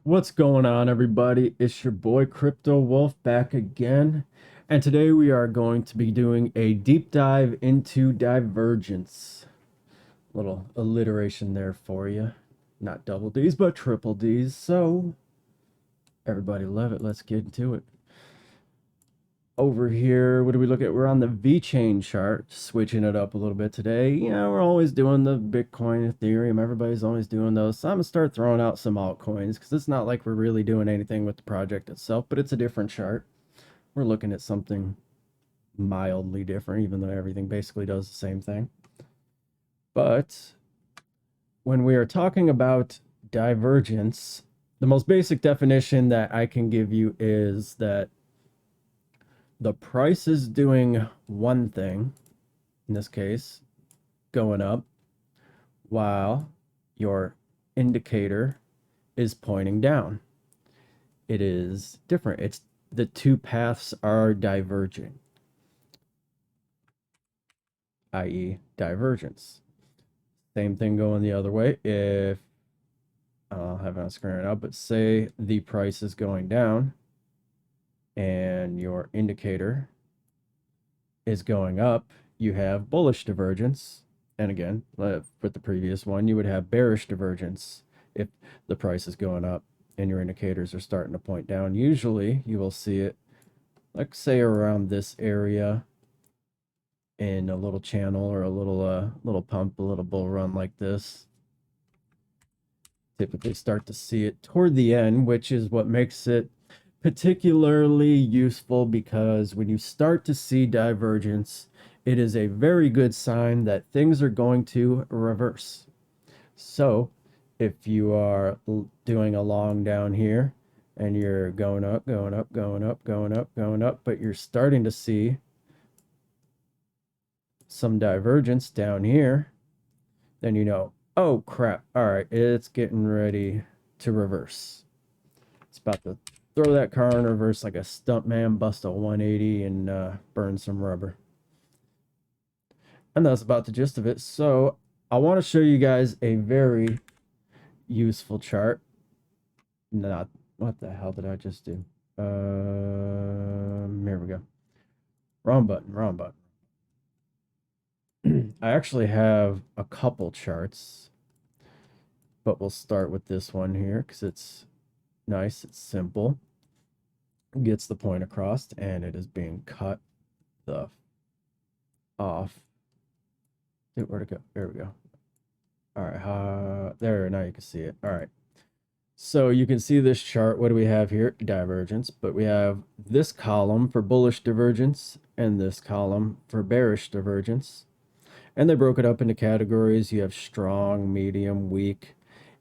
What's going on, everybody? It's your boy Crypto Wolf back again, and today we are going to be doing a deep dive into Divergence. Little alliteration there for you. Not double D's, but triple D's. So, everybody love it. Let's get into it. Over here, what do we look at? We're on the V-Chain chart, switching it up a little bit today. We're always doing the Bitcoin, Ethereum. Everybody's always doing those. So I'm going to start throwing out some altcoins because it's not like we're really doing anything with the project itself, but it's a different chart. We're looking at something mildly different, even though everything basically does the same thing. But when we are talking about divergence, the most basic definition that I can give you is that the price is doing one thing, in this case, going up, while your indicator is pointing down. It is different. It's the two paths are diverging, i.e. divergence. Same thing going the other way. If I'll have it on screen right now, but say the price is going down and your indicator is going up, you have bullish divergence. And again, with the previous one, you would have bearish divergence if the price is going up and your indicators are starting to point down. Usually you will see it, like say around this area in a little channel or a little pump, a little bull run like this. Typically start to see it toward the end, which is what makes it particularly useful, because when you start to see divergence, it is a very good sign that things are going to reverse. So if you are doing a long down here and you're going up, going up, going up, going up, going up, but you're starting to see some divergence down here, then you know, oh crap, all right, it's getting ready to reverse. It's about to throw that car in reverse like a stuntman, bust a 180 and burn some rubber. And that's about the gist of it. So I want to show you guys a very useful chart. Not, what the hell did I just do? Here we go. Wrong button, wrong button. I actually have a couple charts, but we'll start with this one here because it's nice, it's simple, gets the point across, and it is being cut the off. Where'd it go? There we go. All right, there, now you can see it. All right. So you can see this chart. What do we have here? Divergence, but we have this column for bullish divergence and this column for bearish divergence. And they broke it up into categories. You have strong, medium, weak.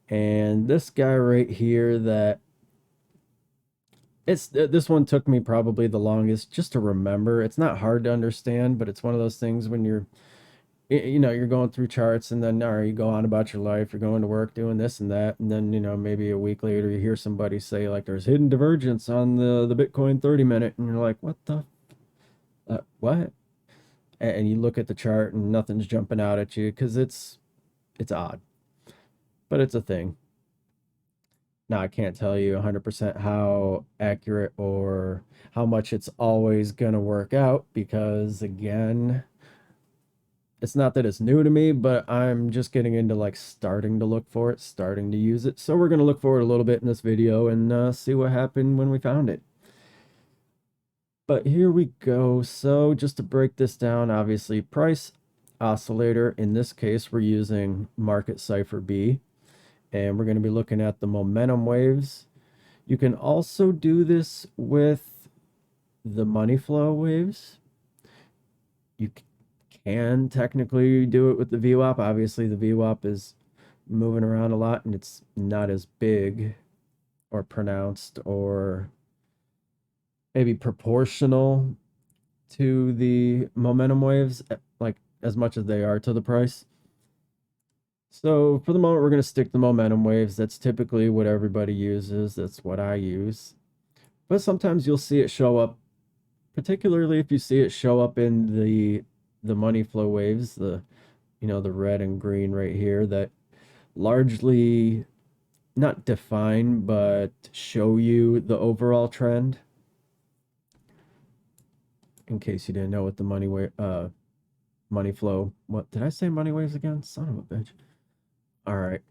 And this guy right here, that this one took me probably the longest just to remember. It's not hard to understand, but it's one of those things when you're going through charts, and then you go on about your life, you're going to work doing this and that, and then maybe a week later you hear somebody say like there's hidden divergence on the Bitcoin 30-minute, and you're like, what the what? And you look at the chart and nothing's jumping out at you because it's odd, but it's a thing. Now I can't tell you 100% how accurate or how much it's always going to work out, because again, it's not that it's new to me, but I'm just getting into like starting to look for it, starting to use it. So we're going to look for it a little bit in this video and see what happened when we found it. But here we go. So just to break this down, obviously price oscillator. In this case, we're using market Cipher B, and we're going to be looking at the momentum waves. You can also do this with the money flow waves. You can technically do it with the VWAP. Obviously, the VWAP is moving around a lot and it's not as big or pronounced or maybe proportional to the momentum waves, like as much as they are to the price. So for the moment, we're going to stick to momentum waves. That's typically what everybody uses. That's what I use. But sometimes you'll see it show up, particularly if you see it show up in the money flow waves, the red and green right here, that largely not define, but show you the overall trend. In case you didn't know what the money flow. What did I say? Money waves again? Son of a bitch. All right.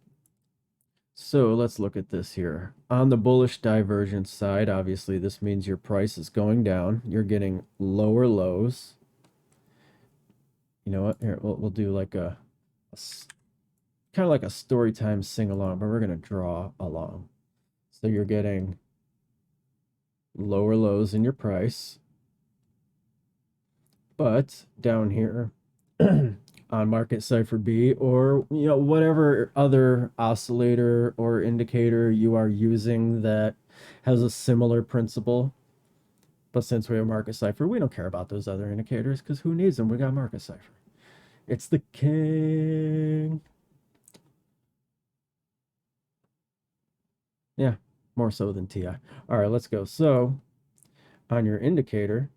So let's look at this here. On the bullish divergence side, obviously this means your price is going down. You're getting lower lows. You know what? Here, we'll do like a kind of like a story time sing along, but we're going to draw along. So you're getting lower lows in your price. But down here on market cipher B, or whatever other oscillator or indicator you are using that has a similar principle. But since we have market cipher, we don't care about those other indicators because who needs them? We got market cipher. It's the king. Yeah, more so than TI. All right, let's go. So on your indicator,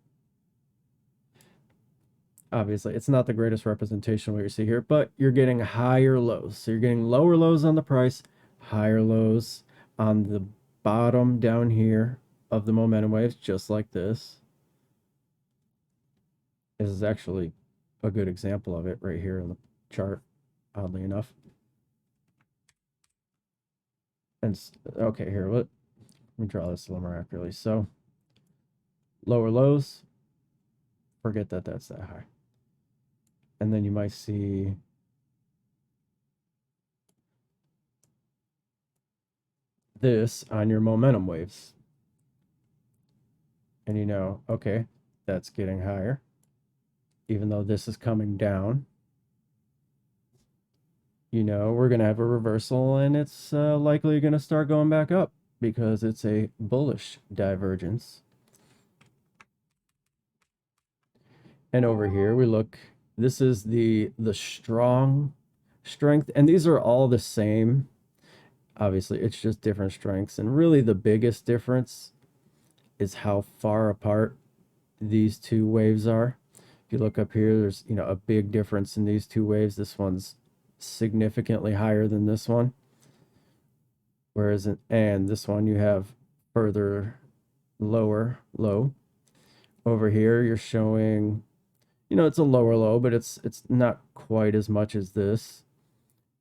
obviously it's not the greatest representation of what you see here, but you're getting higher lows. So you're getting lower lows on the price, higher lows on the bottom down here of the momentum waves, just like this. This is actually a good example of it right here in the chart, oddly enough. And okay, here, let me draw this a little more accurately. So lower lows, forget that that's that high. And then you might see this on your momentum waves. And okay, that's getting higher. Even though this is coming down, we're going to have a reversal and it's likely going to start going back up because it's a bullish divergence. And over here we look, this is the strong strength, and these are all the same. Obviously, it's just different strengths. And really the biggest difference is how far apart these two waves are. If you look up here, there's, a big difference in these two waves. This one's significantly higher than this one. Whereas, and this one you have further lower low. Over here, you're showing, it's a lower low, but it's not quite as much as this.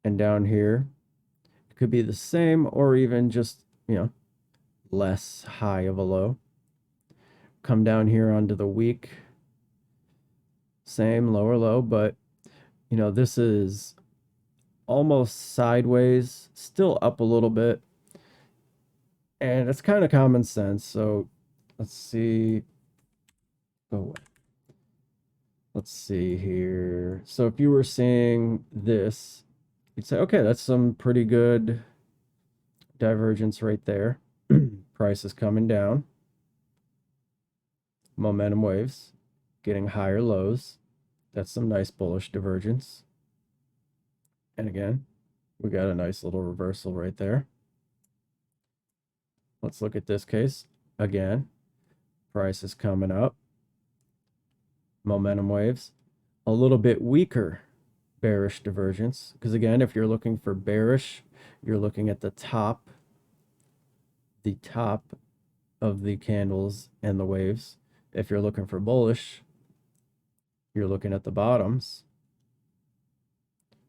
And down here, it could be the same or even just, less high of a low. Come down here onto the week, same lower low, but this is almost sideways, still up a little bit, and it's kind of common sense. So let's see. Go away. Let's see here. So if you were seeing this, you'd say, okay, that's some pretty good divergence right there. Price is coming down. Momentum waves getting higher lows. That's some nice bullish divergence. And again, we got a nice little reversal right there. Let's look at this case. Again, price is coming up. Momentum waves. A little bit weaker bearish divergence. Because again, if you're looking for bearish, you're looking at the top of the candles and the waves. If you're looking for bullish, you're looking at the bottoms.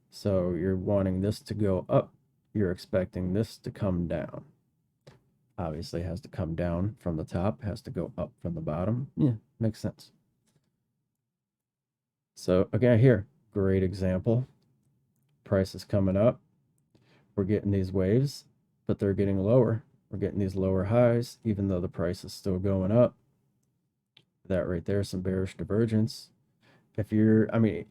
So you're wanting this to go up. You're expecting this to come down. Obviously, it has to come down from the top, has to go up from the bottom. Yeah, makes sense. So again, here, great example. Price is coming up. We're getting these waves, but they're getting lower. We're getting these lower highs, even though the price is still going up. That right there, some bearish divergence. If you're,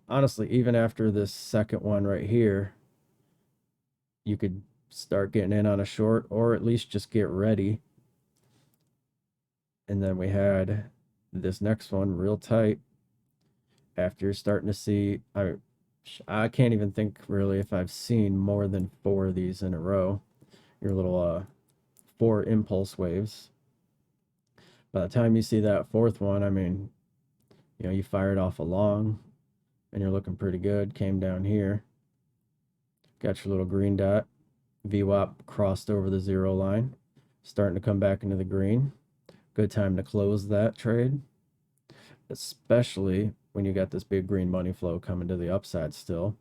honestly, even after this second one right here, you could start getting in on a short, or at least just get ready. And then we had this next one real tight. After you're starting to see, I can't even think really if I've seen more than 4 of these in a row. Your little 4 impulse waves. By the time you see that 4th one, you fired off a long and you're looking pretty good. Came down here, got your little green dot, VWAP crossed over the 0 line, starting to come back into the green. Good time to close that trade, especially when you got this big green money flow coming to the upside still.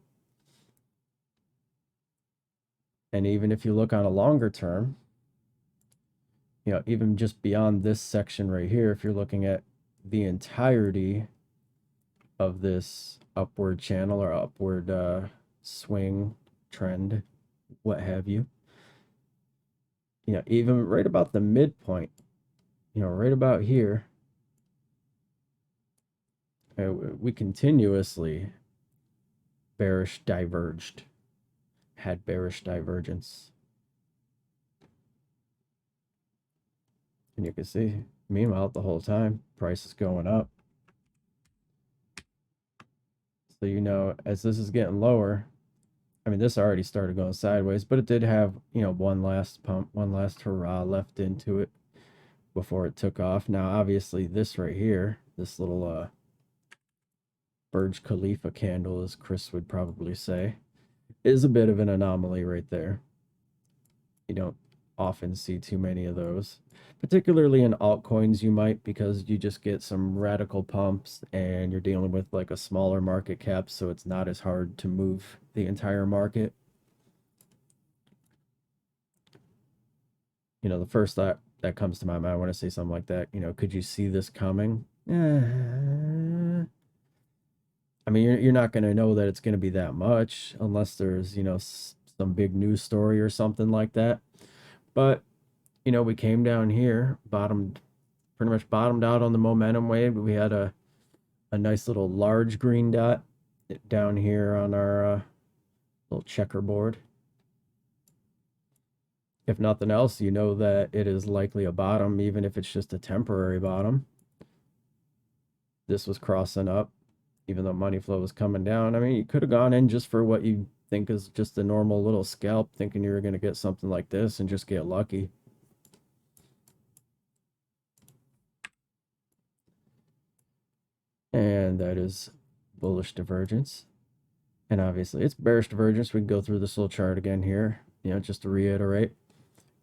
And even if you look on a longer term, you know, even just beyond this section right here, if you're looking at the entirety of this upward channel or upward swing trend, what have you, you know, even right about the midpoint, you know, right about here, we continuously bearish diverged, had bearish divergence. And you can see, meanwhile, the whole time, price is going up. So, you know, as this is getting lower, I mean, this already started going sideways, but it did have, you know, one last pump, one last hurrah left into it before it took off. Now, obviously, this right here, this little Burj Khalifa candle, as Chris would probably say, is a bit of an anomaly right there. You don't often see too many of those, particularly in altcoins. You might, because you just get some radical pumps and you're dealing with like a smaller market cap, so it's not as hard to move the entire market. You know, the first thought that comes to my mind when I say something like that, you know, could you see this coming? I mean, you're not going to know that it's going to be that much unless there's, you know, some big news story or something like that. But, you know, we came down here, pretty much bottomed out on the momentum wave. We had a nice little large green dot down here on our little checkerboard. If nothing else, you know that it is likely a bottom, even if it's just a temporary bottom. This was crossing up, even though money flow was coming down. I mean, you could have gone in just for what you think is just a normal little scalp, thinking you were going to get something like this and just get lucky. And that is bullish divergence. And obviously it's bearish divergence. We can go through this little chart again here, you know, just to reiterate.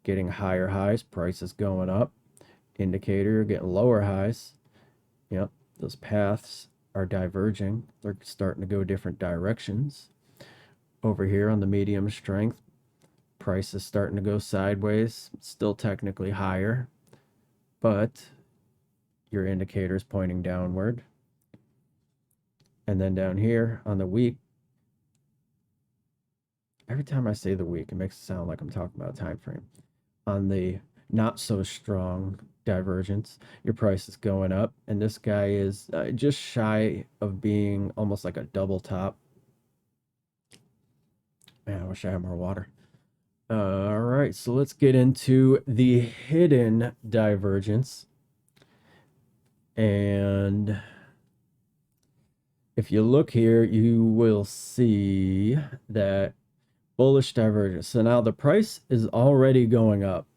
Getting higher highs, prices going up. Indicator getting lower highs. Yep, those paths are diverging. They're starting to go different directions. Over here on the medium strength, price is starting to go sideways. Still technically higher, but your indicator is pointing downward. And then down here on the week, every time I say the week, it makes it sound like I'm talking about a time frame. On the not so strong divergence, your price is going up, and this guy is just shy of being almost like a double top. Man, I wish I had more water. All right, so let's get into the hidden divergence. And if you look here, you will see that bullish divergence. So now the price is already going up.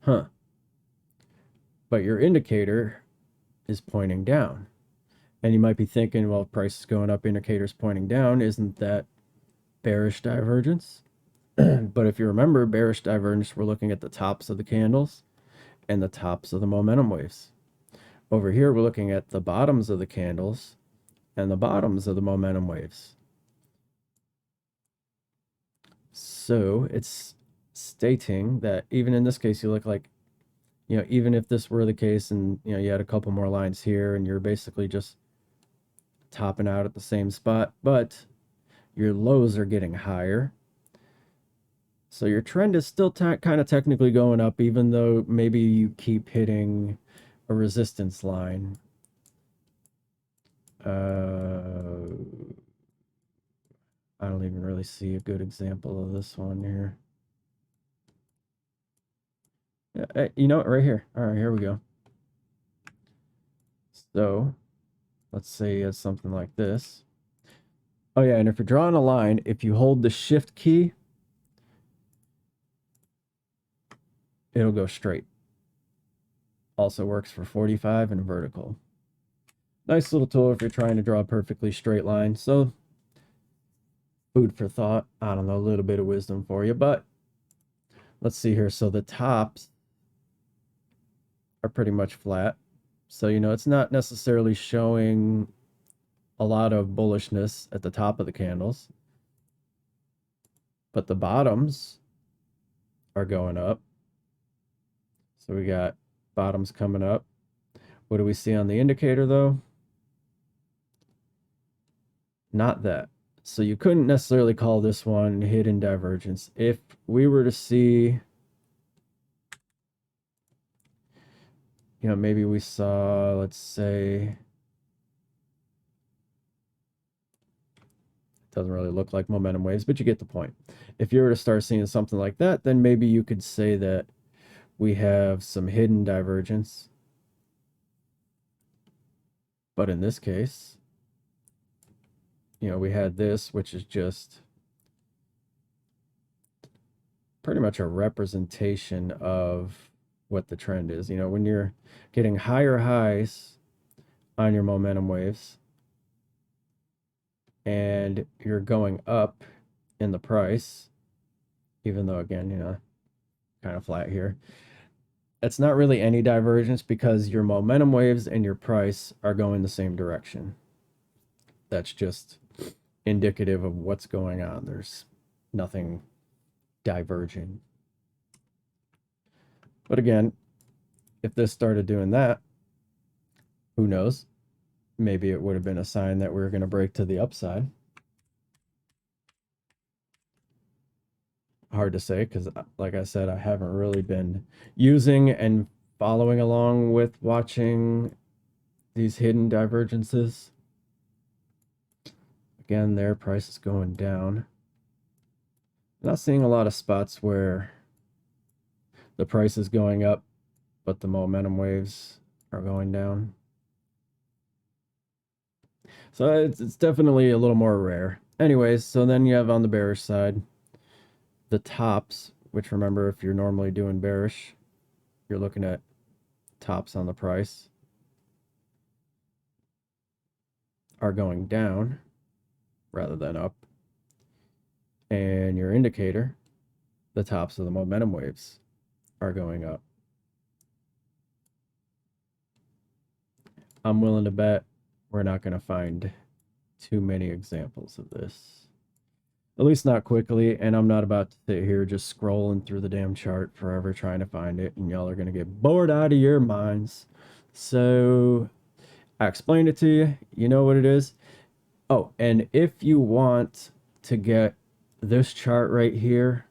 Huh. But your indicator is pointing down. And you might be thinking, well, price is going up, indicator's pointing down. Isn't that bearish divergence? But if you remember, bearish divergence, we're looking at the tops of the candles and the tops of the momentum waves. Over here, we're looking at the bottoms of the candles and the bottoms of the momentum waves. So it's stating that even in this case, you look like, you know, even if this were the case and, you know, you had a couple more lines here and you're basically just topping out at the same spot, but your lows are getting higher. So your trend is still kind of technically going up, even though maybe you keep hitting a resistance line. I don't even really see a good example of this one here. You know what, right here. All right, here we go. So let's say it's something like this. Oh yeah, and if you're drawing a line, if you hold the shift key, it'll go straight. Also works for 45 and vertical. Nice little tool if you're trying to draw a perfectly straight line. So food for thought. I don't know, a little bit of wisdom for you, but let's see here. So the tops are pretty much flat. So, it's not necessarily showing a lot of bullishness at the top of the candles, but the bottoms are going up. So we got bottoms coming up. What do we see on the indicator though? Not that. So you couldn't necessarily call this one hidden divergence. If we were to see, maybe we saw, let's say, doesn't really look like momentum waves, but you get the point. If you were to start seeing something like that, then maybe you could say that we have some hidden divergence. But in this case, we had this, which is just pretty much a representation of what the trend is. When you're getting higher highs on your momentum waves and you're going up in the price, even though, again, kind of flat here, it's not really any divergence because your momentum waves and your price are going the same direction. That's just indicative of what's going on. There's nothing diverging. But again, if this started doing that, who knows? Maybe it would have been a sign that we were going to break to the upside. Hard to say because, like I said, I haven't really been using and following along with watching these hidden divergences. Again, their price is going down. I'm not seeing a lot of spots where the price is going up, but the momentum waves are going down. So it's definitely a little more rare. Anyways, so then you have on the bearish side, the tops, which remember, if you're normally doing bearish, you're looking at tops on the price, are going down rather than up. And your indicator, the tops of the momentum waves, are going up. I'm willing to bet we're not going to find too many examples of this. At least not quickly, and I'm not about to sit here just scrolling through the damn chart forever trying to find it, and y'all are going to get bored out of your minds. So I explained it to you. You know what it is. Oh, and if you want to get this chart right here,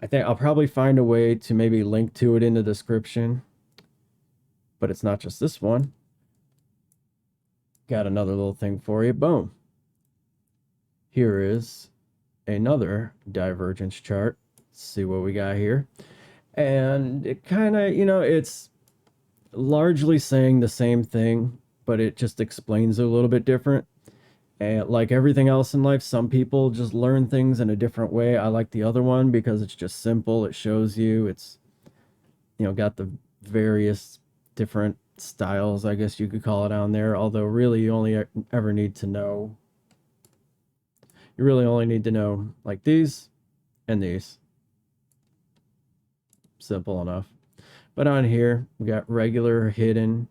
I think I'll probably find a way to maybe link to it in the description, but it's not just this one. Got another little thing for you. Boom. Here is another divergence chart. Let's see what we got here. And it kind of, it's largely saying the same thing, but it just explains it a little bit different. And like everything else in life, some people just learn things in a different way. I like the other one because it's just simple. It shows you, it's, got the various different styles, I guess you could call it, on there. Although really you only ever need to know, you really only need to know like these and these. Simple enough. But on here, we got regular, hidden,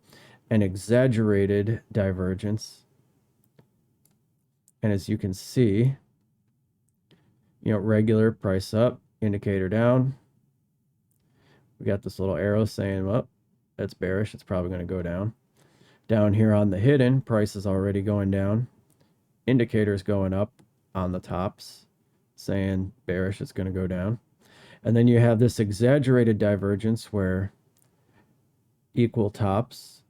and exaggerated divergence. And as you can see, regular, price up, indicator down. We got this little arrow saying, well, that's bearish. It's probably going to go down. Down here on the hidden, price is already going down. Indicators going up on the tops, saying bearish, it's going to go down. And then you have this exaggerated divergence where equal tops,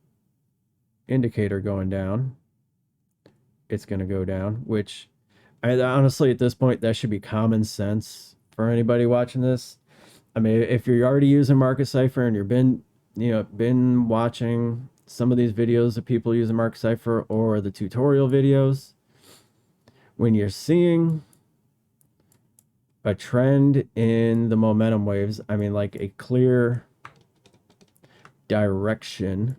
indicator going down, it's going to go down, which honestly, at this point, that should be common sense for anybody watching this. I mean, if you're already using Market Cipher and you've been watching some of these videos of people using Market Cipher or the tutorial videos, when you're seeing a trend in the momentum waves, I mean, like a clear direction,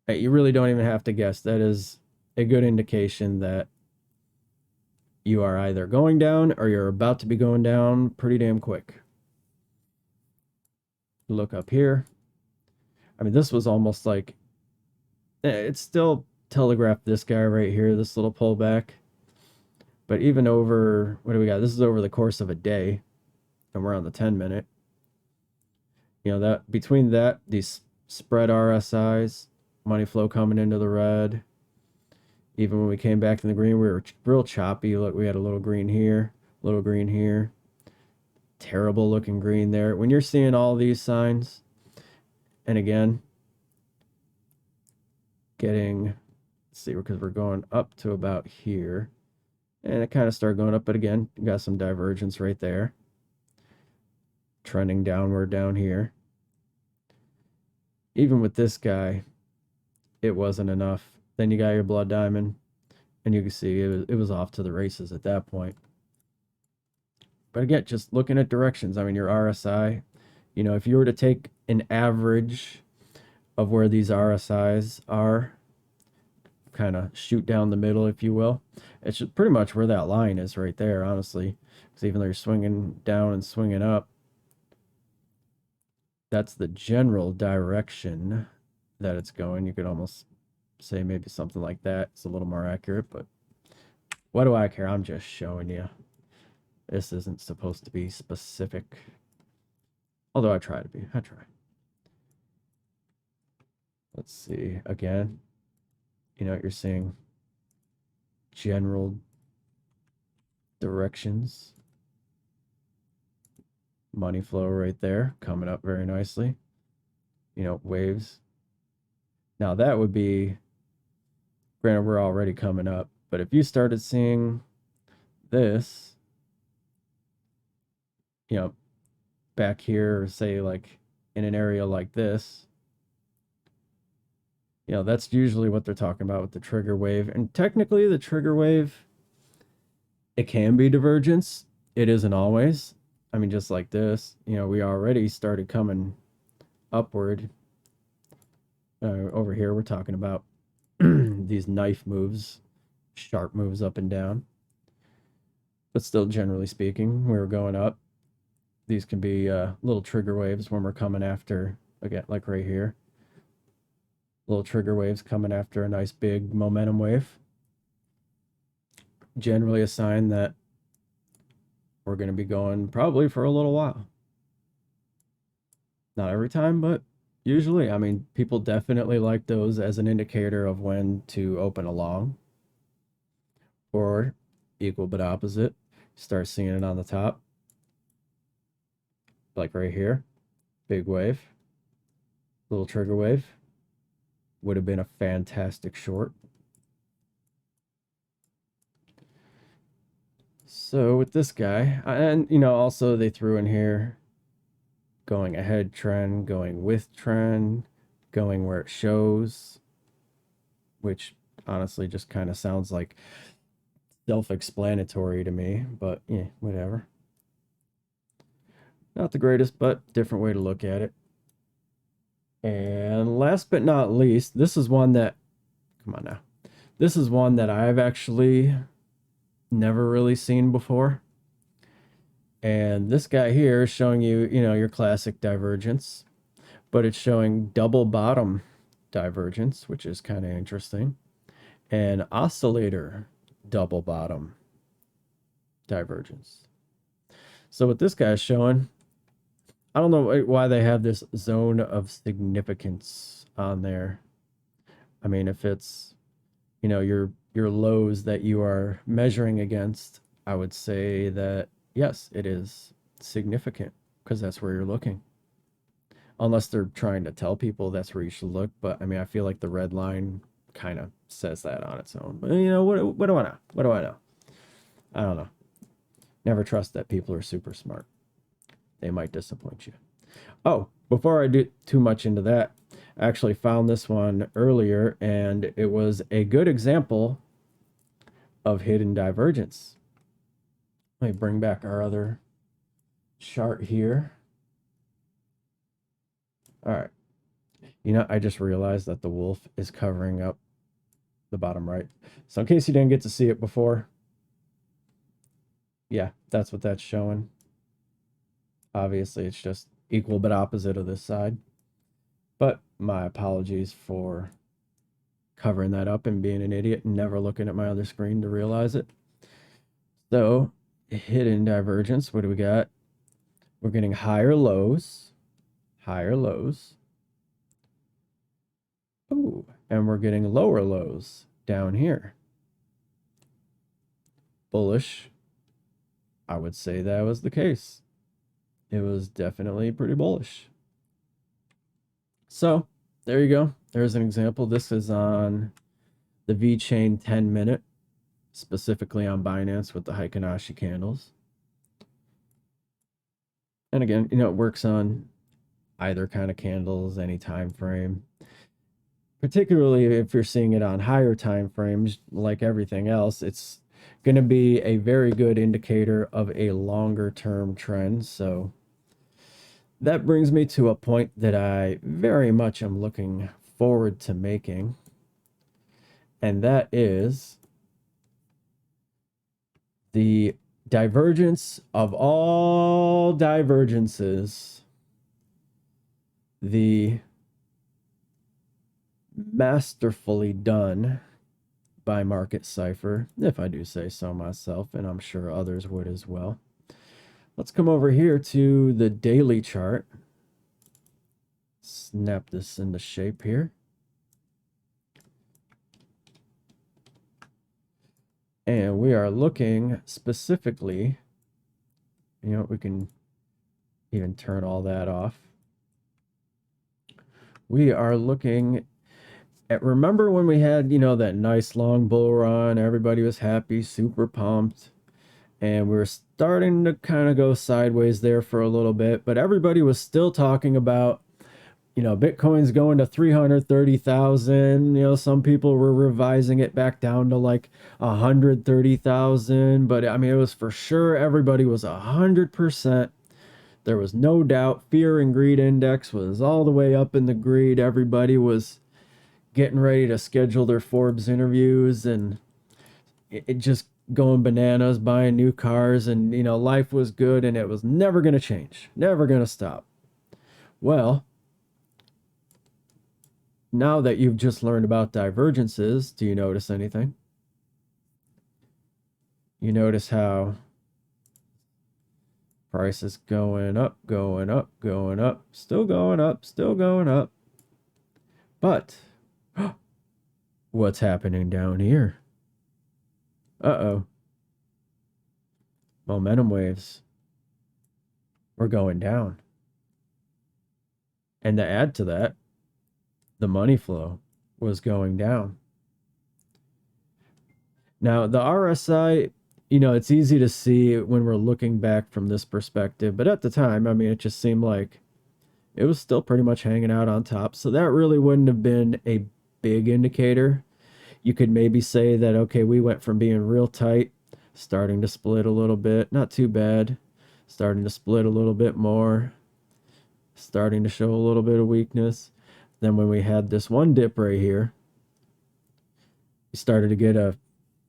You really don't even have to guess. That is a good indication that you are either going down or you're about to be going down pretty damn quick. Look up here. I mean, this was almost like it's still telegraphed this guy right here, this little pullback. But even over, what do we got? This is over the course of a day, and we're on the 10-minute. You know, that between that, these spread RSIs, money flow coming into the red. Even when we came back to the green, we were real choppy. Look, we had a little green here, little green here. Terrible looking green there. When you're seeing all these signs, and again, getting, let's see, because we're going up to about here. And it kind of started going up, but again, you got some divergence right there. Trending downward down here. Even with this guy, it wasn't enough. Then you got your blood diamond, and you can see it was off to the races at that point. But again, just looking at directions, I mean, your RSI, you know, if you were to take an average of where these RSIs are, kind of shoot down the middle, if you will, it's just pretty much where that line is right there, honestly. Because even though you're swinging down and swinging up, that's the general direction that it's going. You could almost say maybe something like that. It's a little more accurate, but what do I care? I'm just showing you. This isn't supposed to be specific. Although I try to be. I try. Let's see. Again, you know, you're seeing general directions. Money flow right there, coming up very nicely. You know, waves. Now that would be, granted, we're already coming up, but if you started seeing this, you know, back here, or say like in an area like this, you know, that's usually what they're talking about with the trigger wave. And technically the trigger wave, it can be divergence. It isn't always. I mean, just like this, you know, we already started coming upward. Over here, we're talking about these knife moves, sharp moves up and down. But still, generally speaking, we're going up. These can be little trigger waves when we're coming after, again, like right here. Little trigger waves coming after a nice big momentum wave. Generally a sign that we're going to be going probably for a little while. Not every time, but usually. I mean, people definitely like those as an indicator of when to open a long. Or equal but opposite. Start seeing it on the top. Like right here. Big wave. Little trigger wave. Would have been a fantastic short. So with this guy, and you know, also they threw in here going ahead trend, going with trend, going where it shows, which honestly just kind of sounds like self-explanatory to me, but yeah, whatever. Not the greatest, but different way to look at it. And last but not least, this is one that, come on now, this is one that I've actually never really seen before. And this guy here is showing you, you know, your classic divergence, but it's showing double bottom divergence, which is kind of interesting, and oscillator double bottom divergence. So what this guy's showing, I don't know why they have this zone of significance on there. I mean, if it's, you know, your lows that you are measuring against, I would say that yes, it is significant because that's where you're looking. Unless they're trying to tell people that's where you should look, but I mean, I feel like the red line kind of says that on its own. But you know, what do I know? What do I know? I don't know. Never trust that people are super smart. They might disappoint you. Oh, before I do too much into that, I actually found this one earlier, and it was a good example of hidden divergence. Let me bring back our other chart here. All right. You know, I just realized that the wolf is covering up the bottom right. So in case you didn't get to see it before, yeah, that's what that's showing. Obviously, it's just equal but opposite of this side. But my apologies for covering that up and being an idiot and never looking at my other screen to realize it. So, hidden divergence, what do we got? We're getting higher lows, higher lows. Ooh, and we're getting lower lows down here. Bullish. I would say that was the case. It was definitely pretty bullish. So, there you go. There's an example. This is on the V-Chain 10-minute, specifically on Binance with the Heikin-Ashi candles. And again, you know, it works on either kind of candles, any time frame. Particularly if you're seeing it on higher time frames, like everything else, it's going to be a very good indicator of a longer term trend. So that brings me to a point that I very much am looking forward to making, and that is the divergence of all divergences, the masterfully done by Market Cipher, if I do say so myself, and I'm sure others would as well. Let's come over here to the daily chart. Snap this into shape here. And we are looking specifically, you know, we can even turn all that off. We are looking at, remember when we had, you know, that nice long bull run, everybody was happy, super pumped, and we were starting to kind of go sideways there for a little bit, but everybody was still talking about, you know, Bitcoin's going to 330,000. You know, some people were revising it back down to like 130,000. But I mean, it was for sure everybody was 100%. There was no doubt. Fear and greed index was all the way up in the greed. Everybody was getting ready to schedule their Forbes interviews and it just going bananas, buying new cars. And, you know, life was good and it was never going to change, never going to stop. Well, now that you've just learned about divergences, do you notice anything? You notice how price is going up, going up, going up, still going up, still going up. But what's happening down here? Uh-oh. Momentum waves. We're going down. And to add to that, the money flow was going down. Now, the RSI, you know, it's easy to see when we're looking back from this perspective, but at the time, I mean, it just seemed like it was still pretty much hanging out on top. So that really wouldn't have been a big indicator. You could maybe say that, okay, we went from being real tight, starting to split a little bit, not too bad, starting to split a little bit more, starting to show a little bit of weakness. Then when we had this one dip right here, we started to get a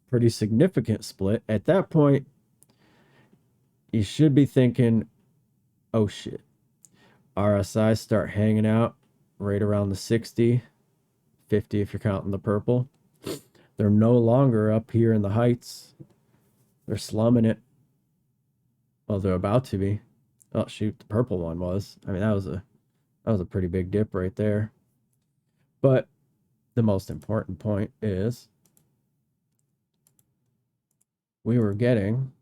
pretty significant split. At that point, you should be thinking, oh shit, RSI start hanging out right around the 60, 50 if you're counting the purple. They're no longer up here in the heights. They're slumming it. Well, they're about to be. Oh shoot, the purple one was. I mean, that was a pretty big dip right there. But the most important point is we were getting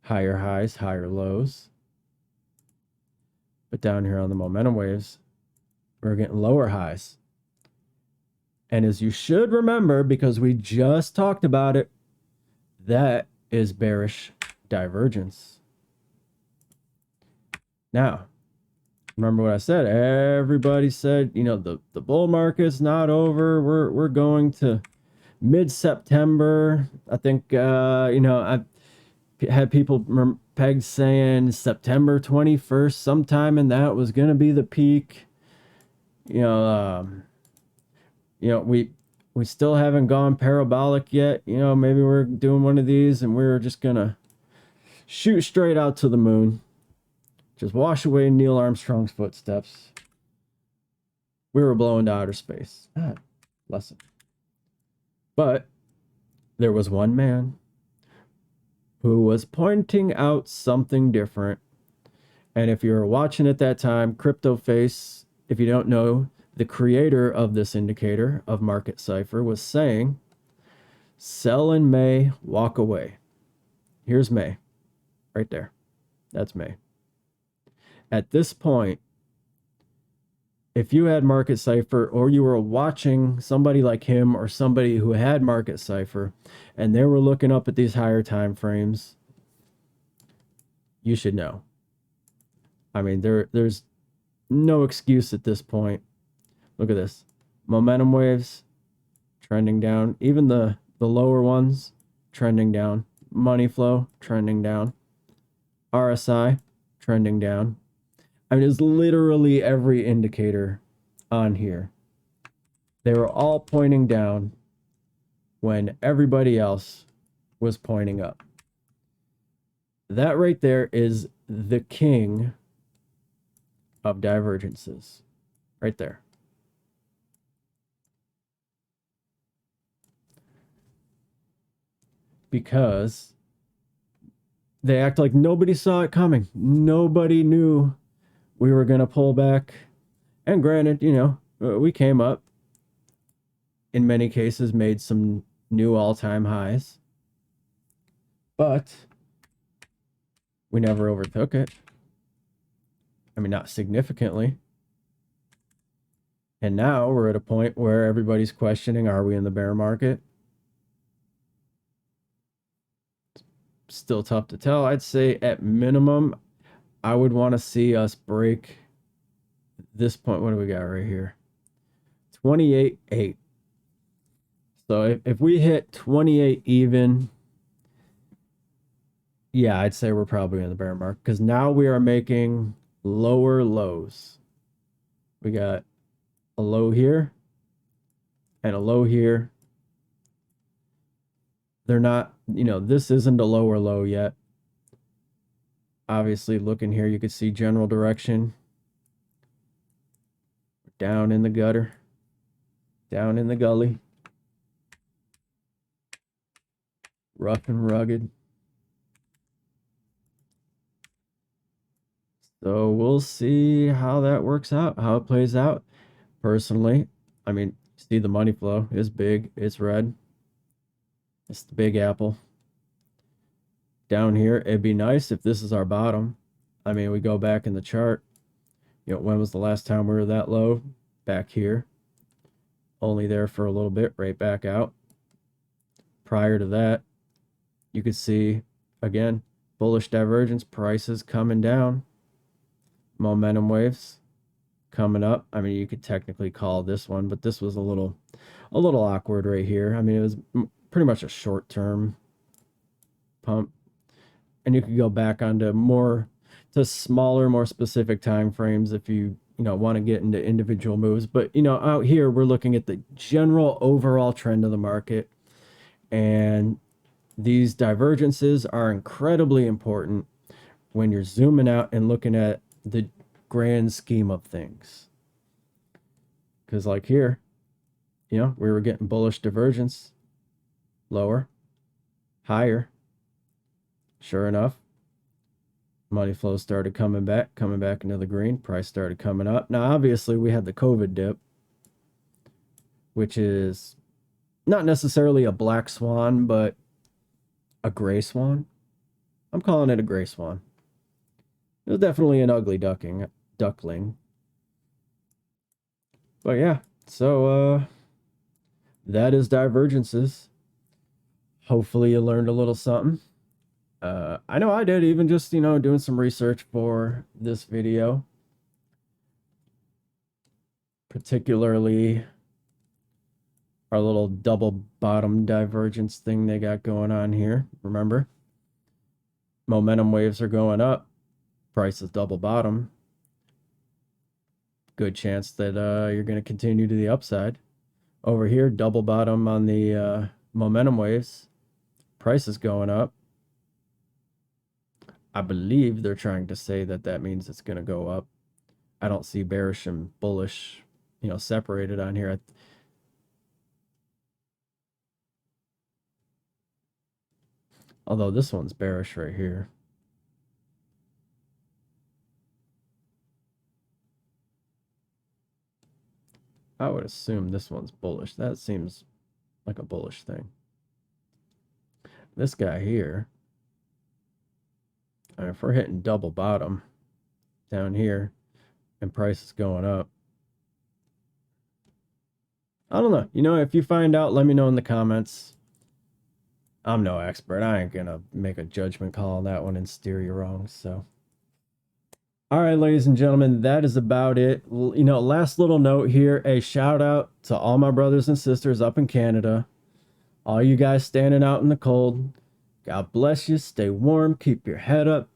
higher highs, higher lows. But down here on the momentum waves, we're getting lower highs. And as you should remember, because we just talked about it, that is bearish divergence. Now, remember what I said? Everybody said, you know, the bull market's not over. We're going to mid-September. I think, you know, I had people pegged saying September 21st sometime, and that was going to be the peak. you know, we still haven't gone parabolic yet. Maybe we're doing one of these and we're just gonna shoot straight out to the moon. Just wash away Neil Armstrong's footsteps. We were blowing to outer space. Ah, bless him. But there was one man who was pointing out something different. And if you were watching at that time, CryptoFace, if you don't know, the creator of this indicator of Market Cipher was saying, sell in May, walk away. Here's May, right there. That's May. At this point, if you had Market Cipher or you were watching somebody like him or somebody who had Market Cipher and they were looking up at these higher time frames, you should know. I mean, there's no excuse at this point. Look at this. Momentum waves trending down. Even the lower ones trending down. Money flow trending down. RSI trending down. I mean, it's literally every indicator on here. They were all pointing down when everybody else was pointing up. That right there is the king of divergences. Right there. Because they act like nobody saw it coming. Nobody knew we were going to pull back. And granted, we came up, in many cases, made some new all-time highs. But we never overtook it. I mean, not significantly. And now we're at a point where everybody's questioning, are we in the bear market? Still tough to tell. I'd say at minimum, I would want to see us break this point. What do we got right here? 28.8. So if we hit 28 even, yeah, I'd say we're probably in the bear market because now we are making lower lows. We got a low here and a low here. They're not, this isn't a lower low yet. Obviously, looking here, you can see general direction. Down in the gutter. Down in the gully. Rough and rugged. So we'll see how that works out, how it plays out. Personally, I mean, see the money flow is big. It's red. It's the big apple. Down here, it'd be nice if this is our bottom. I mean, we go back in the chart. When was the last time we were that low? Back here. Only there for a little bit, right back out. Prior to that, you could see, again, bullish divergence, prices coming down. Momentum waves coming up. I mean, you could technically call this one, but this was a little awkward right here. I mean, it was pretty much a short-term pump. And you could go back onto smaller, more specific time frames if you want to get into individual moves. But out here we're looking at the general overall trend of the market, and these divergences are incredibly important when you're zooming out and looking at the grand scheme of things. Because like here, we were getting bullish divergence, lower, higher. Sure enough, money flow started coming back into the green. Price started coming up. Now, obviously, we had the COVID dip, which is not necessarily a black swan, but a gray swan. I'm calling it a gray swan. It was definitely an ugly duckling. But yeah, so that is divergences. Hopefully you learned a little something. I know I did, even just, doing some research for this video. Particularly our little double bottom divergence thing they got going on here. Remember? Momentum waves are going up. Price is double bottom. Good chance that you're going to continue to the upside. Over here, double bottom on the momentum waves. Price is going up. I believe they're trying to say that that means it's going to go up. I don't see bearish and bullish, separated on here. Although this one's bearish right here. I would assume this one's bullish. That seems like a bullish thing. This guy here, if we're hitting double bottom down here and price is going up, I don't know. If you find out, let me know in the comments. I'm no expert. I ain't gonna make a judgment call on that one and steer you wrong. So, all right, ladies and gentlemen, that is about it. Last little note here: a shout out to all my brothers and sisters up in Canada, all you guys standing out in the cold. God bless you. Stay warm. Keep your head up.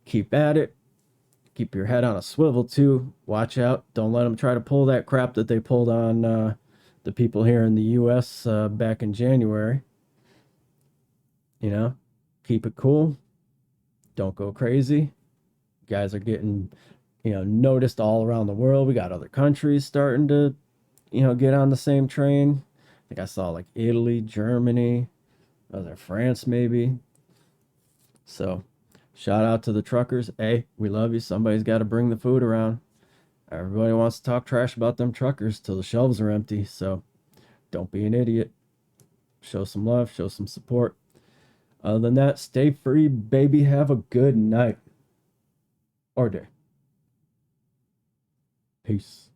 Keep at it. Keep your head on a swivel too. Watch out. Don't let them try to pull that crap that they pulled on the people here in the U.S. Back in January. Keep it cool. Don't go crazy. Guys are getting, noticed all around the world. We got other countries starting to, get on the same train. I think I saw like Italy, Germany, other France maybe. So, shout out to the truckers. Hey, we love you. Somebody's got to bring the food around. Everybody wants to talk trash about them truckers till the shelves are empty. So, don't be an idiot. Show some love, show some support. Other than that, stay free, baby. Have a good night or day. Peace.